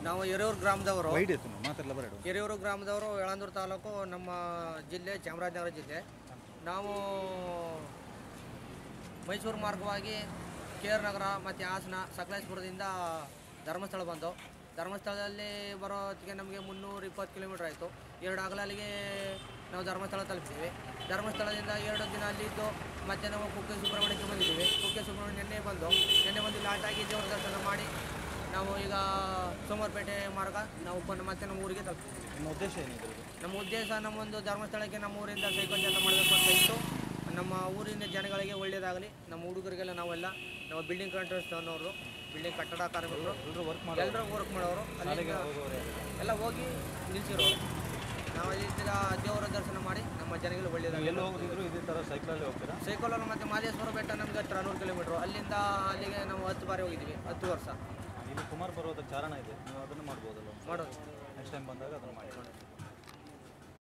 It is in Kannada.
ನಾವು ಹಿರಿಯೂರು ಗ್ರಾಮದವರು. ಮಾತಾಡಲ ಹಿರಿಯೂರು ಗ್ರಾಮದವರು, ಯಳಂದೂರು ತಾಲೂಕು, ನಮ್ಮ ಜಿಲ್ಲೆ ಚಾಮರಾಜನಗರ ಜಿಲ್ಲೆ. ನಾವು ಮೈಸೂರು ಮಾರ್ಗವಾಗಿ KR ನಗರ ಮತ್ತು ಹಾಸನ ಸಕಲೇಶಪುರದಿಂದ ಧರ್ಮಸ್ಥಳ ಬಂದು, ಧರ್ಮಸ್ಥಳದಲ್ಲಿ ಬರೋತ್ತಿಗೆ ನಮಗೆ 320 ಕಿಲೋಮೀಟ್ರ್ ಆಯಿತು. 2 ಹಗಲಲ್ಲಿಗೆ ನಾವು ಧರ್ಮಸ್ಥಳ ತಲುಪಿದ್ದೀವಿ. ಧರ್ಮಸ್ಥಳದಿಂದ 2 ದಿನ ಅಲ್ಲಿದ್ದು ಮತ್ತೆ ನಾವು ಕುಕ್ಕೆ ಸುಬ್ರಹ್ಮಣ್ಯಕ್ಕೆ ಬಂದಿದ್ದೀವಿ. ಕುಕ್ಕೆ ಸುಬ್ರಹ್ಮಣ್ಯ ನಿನ್ನೆ ಬಂದು ಲಾಟಾಗಿ ದೇವರ ದರ್ಶನ ಮಾಡಿ ನಾವು ಈಗ ಸೋಮವಾರಪೇಟೆ ಮಾರ್ಗ ನಾವು ಮತ್ತೆ ನಮ್ಮ ಊರಿಗೆ ತಲುಪ್ತೀವಿ. ನಿಮ್ಮ ಉದ್ದೇಶ ಏನಿದೆ? ನಮ್ಮ ಉದ್ದೇಶ ನಮ್ಮೊಂದು ಧರ್ಮಸ್ಥಳಕ್ಕೆ ನಮ್ಮ ಊರಿಂದ ಸೈಕಲ್ ಜಾಥಾ ಮಾಡಬೇಕು ಅಂತ ಇತ್ತು. ನಮ್ಮ ಊರಿನ ಜನಗಳಿಗೆ ಒಳ್ಳೆಯದಾಗಲಿ. ನಮ್ಮ ಹುಡುಗರಿಗೆಲ್ಲ ನಾವು ಬಿಲ್ಡಿಂಗ್ ಕಾಂಟ್ರಾಕ್ಟರ್ಸ್ ಅನ್ನೋರು, ಬಿಲ್ಡಿಂಗ್ ಕಟ್ಟಡ ಕಾರ್ಮಿಕರು ಎಲ್ಲರೂ ವರ್ಕ್ ಮಾಡೋರು ಎಲ್ಲ ಹೋಗಿ ನಿಲ್ಸಿರೋರು. ನಾವು ಅಲ್ಲಿಂದ ದೇವರ ದರ್ಶನ ಮಾಡಿ ನಮ್ಮ ಜನಗಳಿಗೆ ಒಳ್ಳೆಯದಾಗಲಿ. ಸೈಕಲಲ್ಲಿ ಮತ್ತು ಮಾದೇಶ್ವರ ಬೆಟ್ಟ ನಮ್ಗೆ ಹತ್ರ 100 ಕಿಲೋಮೀಟ್ರು. ಅಲ್ಲಿಂದ ಅಲ್ಲಿಗೆ ನಾವು 10 ಬಾರಿ ಹೋಗಿದ್ದೀವಿ, 10 ವರ್ಷ. ಇಲ್ಲಿ ಕುಮಾರ ಪರ್ವತ ಚಾರಣ ಇದೆ, ನೀವು ಅದನ್ನು ಮಾಡ್ಬೋದಲ್ಲ? ಮಾಡೋದು ನೆಕ್ಸ್ಟ್ ಟೈಮ್ ಬಂದಾಗ ಅದನ್ನು ಮಾಡಿ.